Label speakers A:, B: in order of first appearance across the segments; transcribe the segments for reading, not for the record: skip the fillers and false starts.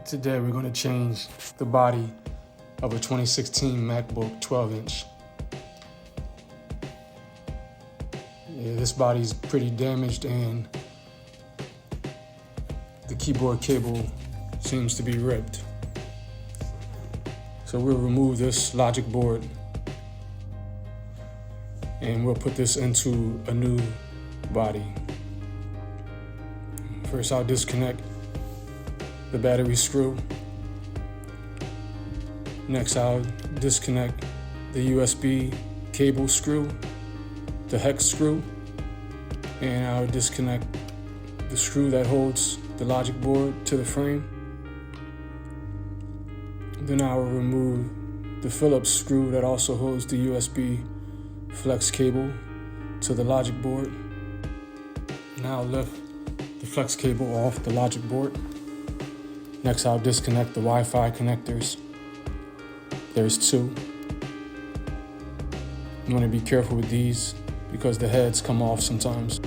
A: Today we're going to change the body of a 2016 MacBook 12-inch. This body's pretty damaged and the keyboard cable seems to be ripped. So we'll remove this logic board and we'll put this into a new body. First, I'll disconnect the battery screw. Next, I'll disconnect the USB cable screw, the hex screw, and I'll disconnect the screw that holds the logic board to the frame. Then I will remove the Phillips screw that also holds the USB flex cable to the logic board. Now I'll lift the flex cable off the logic board. Next, I'll disconnect the Wi-Fi connectors. There's two. You want to be careful with these because the heads come off sometimes.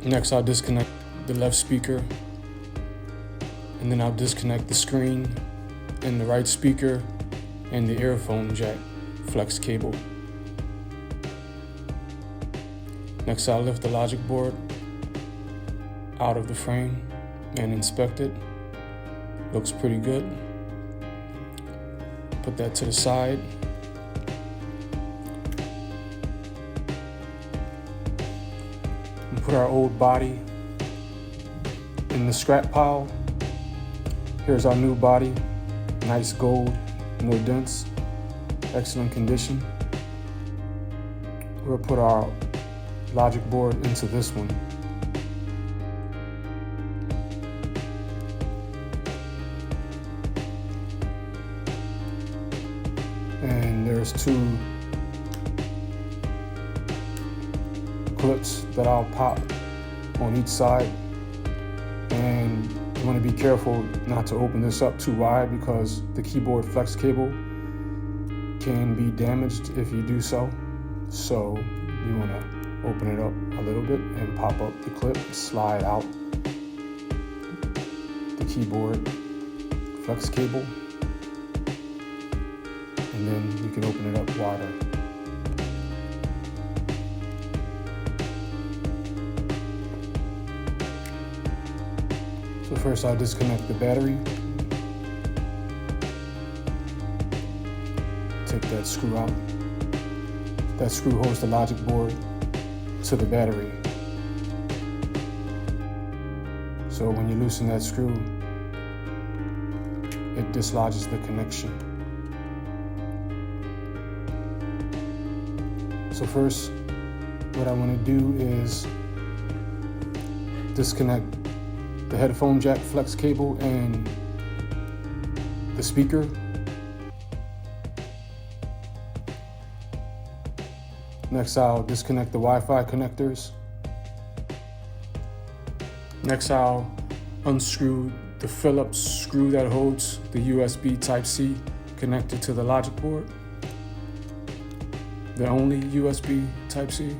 A: Next, I'll disconnect the left speaker, and then I'll disconnect the screen and the right speaker and the earphone jack flex cable. Next, I'll lift the logic board out of the frame and inspect it. Looks pretty good. Put that to the side. And put our old body in the scrap pile. Here's our new body. Nice gold, no dents, excellent condition. We'll put our logic board into this one. And there's two clips that I'll pop on each side. And you want to be careful not to open this up too wide because the keyboard flex cable can be damaged if you do so. So you want to open it up a little bit and pop up the clip, slide out the keyboard flex cable, and then you can open it up wider. So first I'll disconnect the battery. Take that screw out. That screw holds the logic board to the battery. So when you loosen that screw, it dislodges the connection. So first, what I want to do is disconnect the headphone jack flex cable and the speaker. Next, I'll disconnect the Wi-Fi connectors. Next, I'll unscrew the Phillips screw that holds the USB Type-C connected to the logic board. The only USB Type-C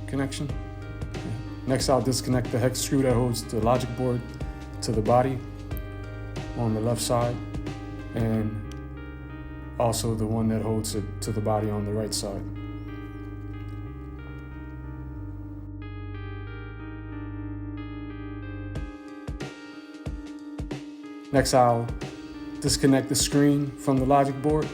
A: connection. Next, I'll disconnect the hex screw that holds the logic board to the body on the left side, and also the one that holds it to the body on the right side. Next, I'll disconnect the screen from the logic board,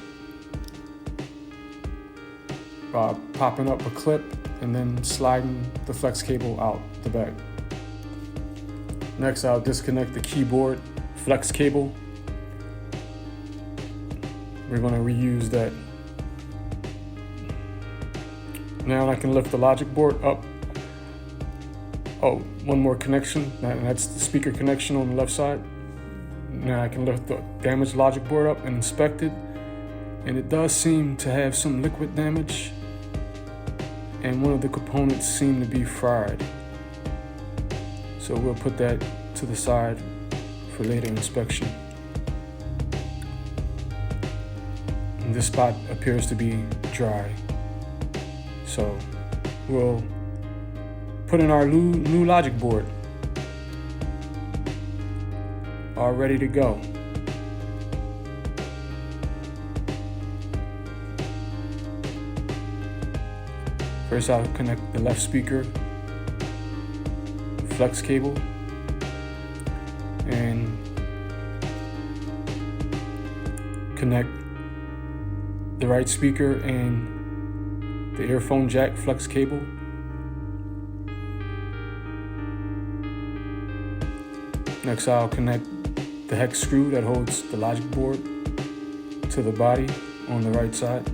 A: popping up a clip and then sliding the flex cable out the back. Next, I'll disconnect the keyboard flex cable. We're going to reuse that. Now I can lift the logic board up. Oh, one more connection, and that's the speaker connection on the left side. Now I can lift the damaged logic board up and inspect it, and it does seem to have some liquid damage, and one of the components seem to be fried. So we'll put that to the side for later inspection. And this spot appears to be dry. So we'll put in our new logic board, all ready to go. First, I'll connect the left speaker flex cable and connect the right speaker and the earphone jack flex cable. Next, I'll connect the hex screw that holds the logic board to the body on the right side.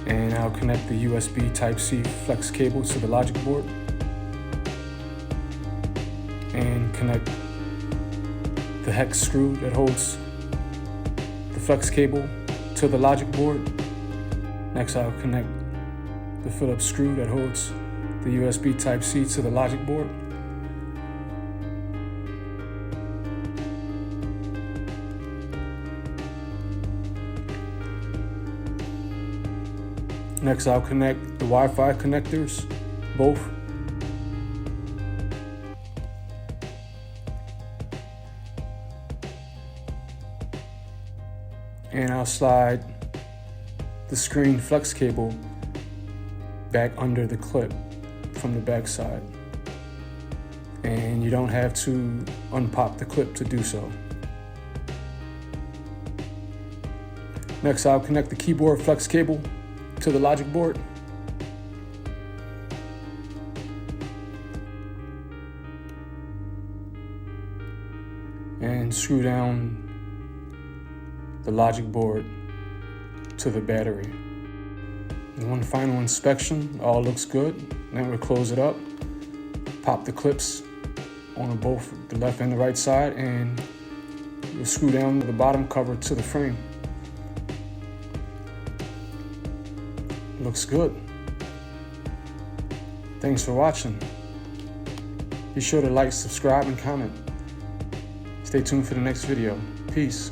A: And I'll connect the USB Type-C flex cable to the logic board and connect the hex screw that holds the flex cable to the logic board. Next, I'll connect the Phillips screw that holds the USB Type-C to the logic board. Next, I'll connect the Wi-Fi connectors, both. And I'll slide the screen flex cable back under the clip from the back side. And you don't have to unpop the clip to do so. Next, I'll connect the keyboard flex cable to the logic board. And screw down the logic board to the battery. And one final inspection, all looks good. Then we'll close it up, pop the clips on both the left and the right side, and we'll screw down the bottom cover to the frame. Looks good. Thanks for watching. Be sure to like, subscribe, and comment. Stay tuned for the next video. Peace.